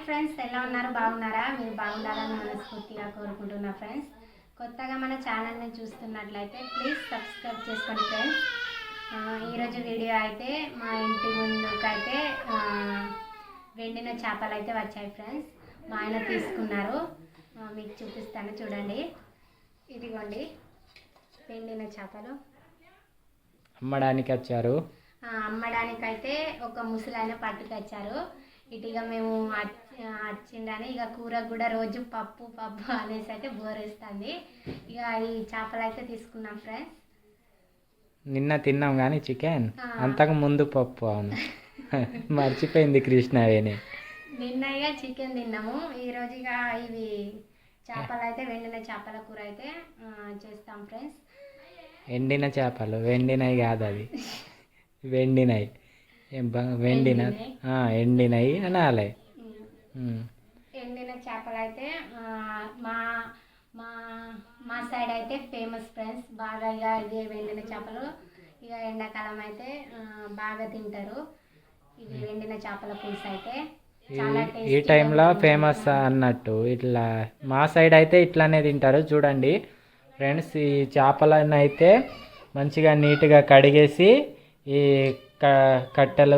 Friends, ఎలా ఉన్నారు? బాగున్నారా? మీరు బాగుండాలని మనస్ఫూర్తిగా కోరుకుంటున్నా ఫ్రెండ్స్. కొత్తగా మన ఛానల్ని చూస్తున్నట్లయితే ప్లీజ్ సబ్స్క్రైబ్ చేసుకోండి ఫ్రెండ్స్. ఈరోజు వీడియో అయితే మా ఇంటి ముందుకైతే వెండిన చేపలు అయితే వచ్చాయి ఫ్రెండ్స్. మా ఆయన తీసుకున్నారు, మీకు చూపిస్తాను చూడండి. ఇదిగోండి వెండిన చేపలు అమ్మడానికి వచ్చారు. అమ్మడానికైతే ఒక ముసలాయన పట్టుకొచ్చారు. ఇటుగా మేము వచ్చిందని ఇక కూర కూడా రోజు పప్పు అనేసి అయితే బోరేస్తుంది. ఇక ఈ చేపలు అయితే తీసుకున్నాం ఫ్రెండ్స్. నిన్న తిన్నాం కానీ చికెన్, అంతకు ముందు పప్పు. అవును మర్చిపోయింది కృష్ణవేణి. నిన్న ఇక చికెన్ తిన్నాము. ఈరోజు ఇక ఇవి చేపలు అయితే వెండిన చేపల కూర అయితే చేస్తాం ఫ్రెండ్స్. ఎండిన చేపలు, వెండినవి కాదు, అది వెండినవి. ఎండినవి అనాలి. ఎండిన చేపలు అయితే మా మా మా సైడ్ అయితే ఫేమస్ ఫ్రెండ్స్. బాగా ఇక ఇదే వెండిన చేపలు ఇక ఎండాకాలం అయితే బాగా తింటారు. ఇది వెండిన చేపల పులుసు అయితే ఈ టైంలో ఫేమస్ అన్నట్టు. ఇట్లా మా సైడ్ అయితే ఇట్లానే తింటారు. చూడండి ఫ్రెండ్స్, ఈ చేపలను అయితే మంచిగా నీట్గా కడిగేసి ఈ కట్టెలా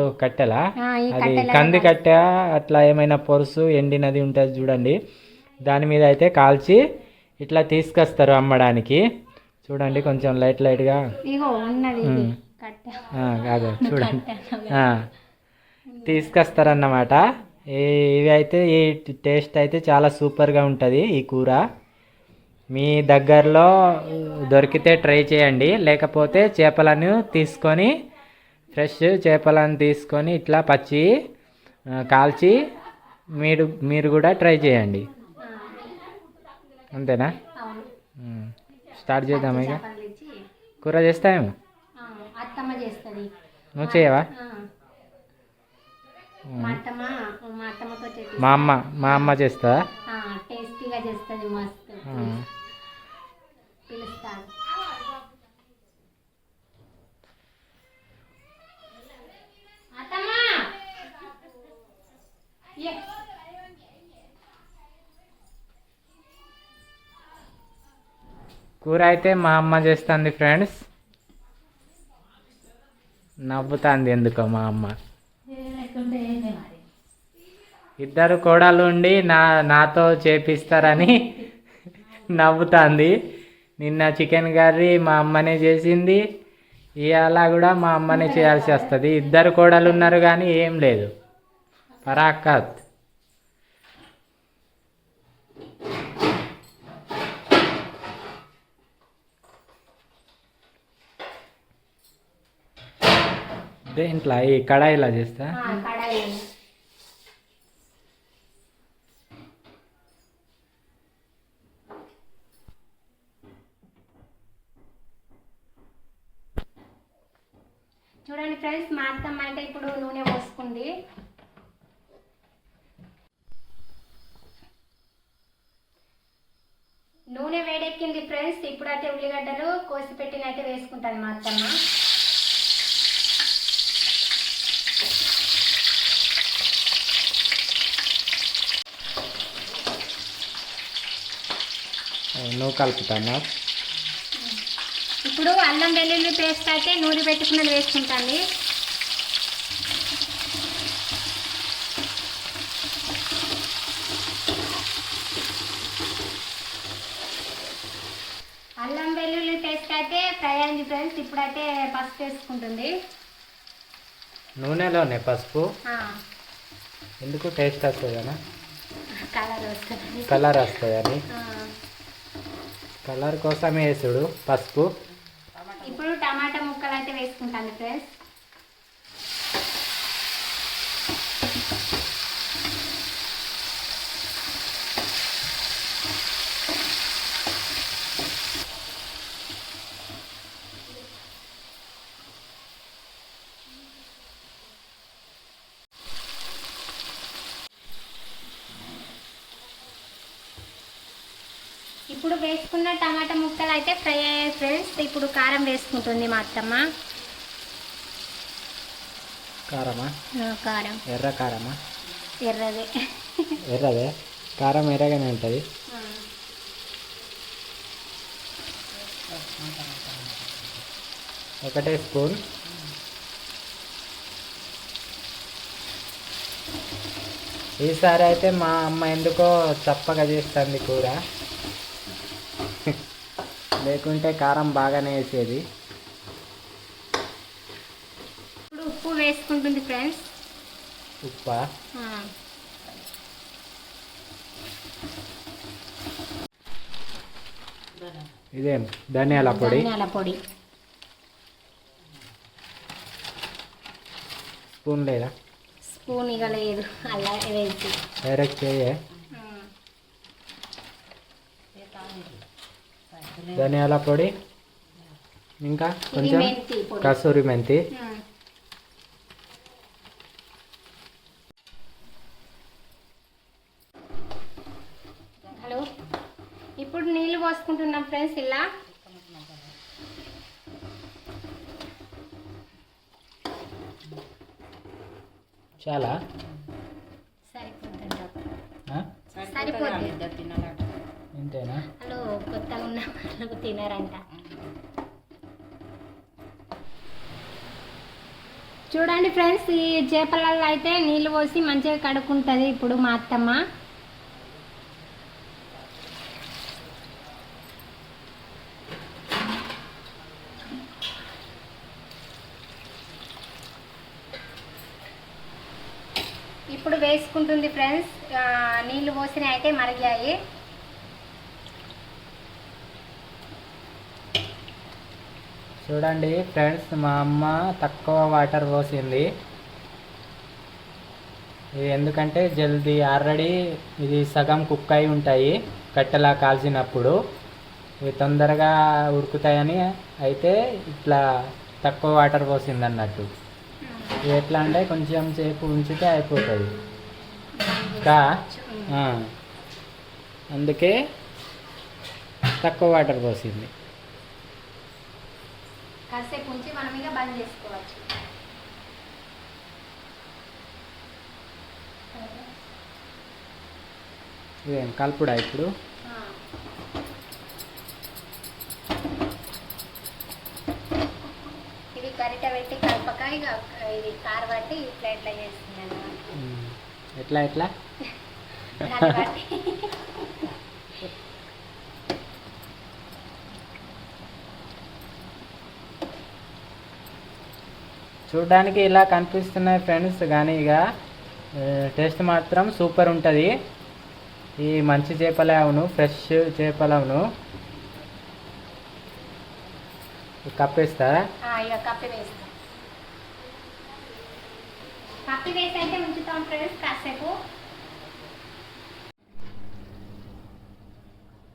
అది కంది కట్టె అట్లా ఏమైనా పొరుసు ఎండినది ఉంటుంది చూడండి, దాని మీద అయితే కాల్చి ఇట్లా తీసుకొస్తారు అమ్మడానికి. చూడండి కొంచెం లైట్గా కాదు, చూడండి తీసుకొస్తారన్నమాట. ఇవి అయితే ఈ టేస్ట్ అయితే చాలా సూపర్గా ఉంటుంది ఈ కూర. మీ దగ్గరలో దొరికితే ట్రై చేయండి, లేకపోతే చేపలను తీసుకొని ఫ్రెష్ చేపలను తీసుకొని ఇట్లా పచ్చి కాల్చి మీరు కూడా ట్రై చేయండి. అంతేనా? స్టార్ట్ చేద్దాం. ఇక కూర చేస్తామేమో. నువ్వు చేయవా? మా అమ్మ చేస్తా. టేస్టీగా చేస్తుంది, మస్తు పిలుస్తాను. కూర అయితే మా అమ్మ చేస్తుంది ఫ్రెండ్స్. నవ్వుతుంది ఎందుకో మా అమ్మ. ఇద్దరు కోడలు ఉండి నాతో చేపిస్తారని నవ్వుతుంది. నిన్న చికెన్ కర్రీ మా అమ్మనే చేసింది, ఇవాళ కూడా మా అమ్మనే చేయాల్సి వస్తుంది. ఇద్దరు కోడలు ఉన్నారు కానీ ఏం లేదు, పరాకత్. దేంట్లో ఈ కడాయిలా చేస్తా. చూడండి ఫ్రెండ్స్, మా అత్తమ్మ అయితే ఇప్పుడు నూనె పోసుకుంది. నూనె వేడెక్కింది ఫ్రెండ్స్. ఇప్పుడైతే ఉల్లిగడ్డలు కోసి పెట్టిన అయితే వేసుకుంటాను మా అత్తమ్మ. నువ్వు కలుపుతాను. ఇప్పుడు అల్లం వెల్లుల్లి పేస్ట్ అయితే నూనె పెట్టుకున్నది వేసుకుంటాను. అల్లం వెల్లుల్లి పేస్ట్ అయితే ఫ్రై అయింది ఫ్రెండ్స్. ఇప్పుడైతే పసుపు వేసుకుంటుంది. నూనెలోనే పసుపు ఎందుకు? టేస్ట్ వస్తుంది కదా, కలర్ వస్తుంది అని. కలర్ కోసమే వేసుడు పసుపు. ఇప్పుడు టమాటా ముక్కలు అయితే వేసుకుంటాను ఫ్రెండ్స్. ఇప్పుడు వేసుకున్న టమాటా ముక్కలు అయితే ఫ్రై అయ్యాయి ఫ్రెండ్స్. ఇప్పుడు కారం వేసుకుంటుంది మా అత్తమ్మ. కారమా? కారం. ఎర్ర కారమా? ఎర్రదే. ఎర్రదే, కారం ఎర్రగానే ఉంటుంది. ఒకటే స్పూన్. ఈసారి అయితే మా అమ్మ ఎందుకో చప్పగా చేస్తుంది కూర, లేకుంటే కారం బాగానే వేసేది. ఇప్పుడు ఉప్పు వేసుకుంటుంది ఫ్రెండ్స్. ఉప్పా? ఇదేం ధనియాల పొడి. ధనియాల పొడి స్పూన్ లేదా? స్పూన్ ఇక లేదు, అలా వేసి డైరెక్ట్ చేయే. ధనియాల పొడి, ఇంకా కొంచెం మెంతి పొడి. కసూరి మెంతి. హలో, ఇప్పుడు నీళ్ళు పోసుకుంటున్నాం ఫ్రెండ్స్. ఇలా చాలా సరిపోతుందా? ఆ? సరిపోతుంది. ఇంతేనా? హలో, కొత్తగా ఉన్న వాళ్ళకు తినారంట. చూడండి ఫ్రెండ్స్, ఈ చేపలలో అయితే నీళ్ళు పోసి మంచిగా కడుక్కుంటుంది ఇప్పుడు మా అత్తమ్మ. ఇప్పుడు వేసుకుంటుంది ఫ్రెండ్స్. నీళ్ళు పోసిన అయితే మరిగాయి. చూడండి ఫ్రెండ్స్, మా అమ్మ తక్కువ వాటర్ పోసింది. ఇది ఎందుకంటే జల్దీ ఆల్రెడీ ఇది సగం కుక్ అయి ఉంటాయి కట్టెలా కాల్చినప్పుడు, ఇవి తొందరగా ఉడుకుతాయని అయితే ఇట్లా తక్కువ వాటర్ పోసింది అన్నట్టు. ఇది ఎట్లా అంటే కొంచెం సేపు ఉంచితే అయిపోతుంది కా, అందుకే తక్కువ వాటర్ పోసింది. కాసేపు ఉంచి మనం ఇక బంద్ చేసుకోవచ్చు. ఇదేం కలుపుడా ఇప్పుడు? ఇది గరిట పెట్టి కలపక ఇక ఇది కారు బట్టి ఇట్లా ఇట్లా చేస్తుంది అన్నమాట. ఎట్లా ఎట్లా? దాన్ని బట్టి చూడడానికి ఇలా కనిపిస్తున్నాయి ఫ్రెండ్స్, కానీ ఇక టేస్ట్ మాత్రం సూపర్ ఉంటుంది. ఈ మంచి చేపలే అవును, ఫ్రెష్ చేపలు అవును. కప్పేస్తారా? ఇక కప్పి వేస్తాం. కప్పి వేసి అయితే ఉంచుతాం ఫ్రెండ్స్ కాసేపు.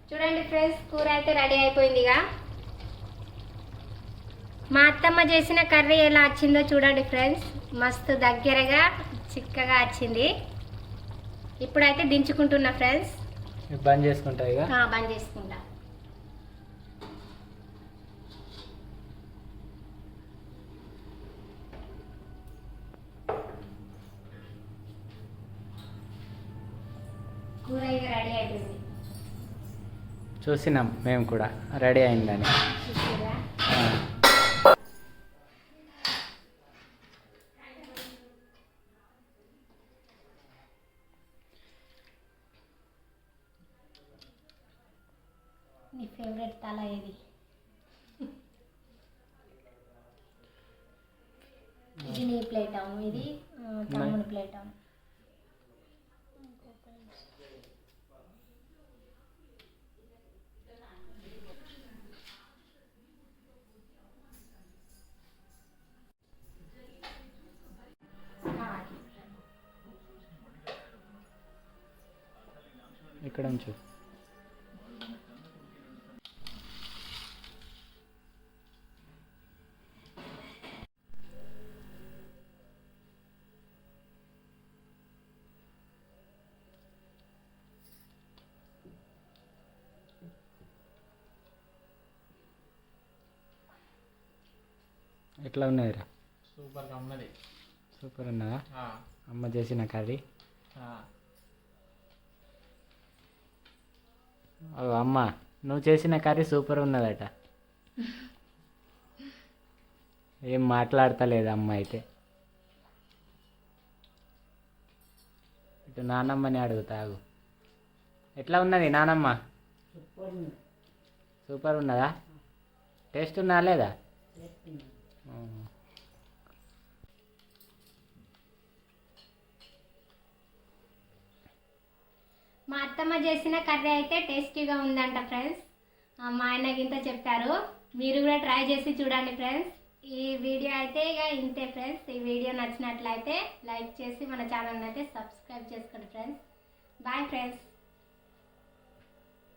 చూడండి ఫ్రెండ్స్, కూర అయితే రెడీ అయిపోయింది. ఇక మా అత్తమ్మ చేసిన కర్రీ ఎలా వచ్చిందో చూడండి ఫ్రెండ్స్. మస్తు దగ్గరగా చిక్కగా వచ్చింది. ఇప్పుడైతే దించుకుంటున్నా ఫ్రెండ్స్. బంద్ చేసుకుంటా ఇక. బంద్ చేసుకుంటా. కూర ఇక రెడీ అయిపోయింది. చూసినాం మేము కూడా రెడీ అయిందని. చూసారా? నీ ఫేవరెట్ తల ఏది? ఇది నీ ప్లేట్ అవును, ఇది తమ్ముని ప్లేట్ అవును. ఇక్కడ ఉంచు. ఎట్లా ఉన్నదిరా? సూపర్గా ఉన్నది. సూపర్ ఉన్నదా? అమ్మ చేసిన కర్రీ ఓ అమ్మ, నువ్వు చేసిన కర్రీ సూపర్ ఉన్నదట. ఏం మాట్లాడతలేదు అమ్మ అయితే. ఇటు నానమ్మని అడుగుతాగు. ఎట్లా ఉన్నది నానమ్మ? సూపర్ ఉన్నదా? టేస్ట్ ఉన్నా లేదా? మా అత్తమ్మ చేసిన కర్రీ అయితే టేస్టీగా ఉందంట ఫ్రెండ్స్. మా ఆయనకి ఇంత చెప్పారు, మీరు కూడా ట్రై చేసి చూడండి ఫ్రెండ్స్. ఈ వీడియో అయితే ఇక ఇంతే ఫ్రెండ్స్. ఈ వీడియో నచ్చినట్లయితే లైక్ చేసి మన ఛానల్ని అయితే సబ్స్క్రైబ్ చేసుకోండి ఫ్రెండ్స్. Bye friends.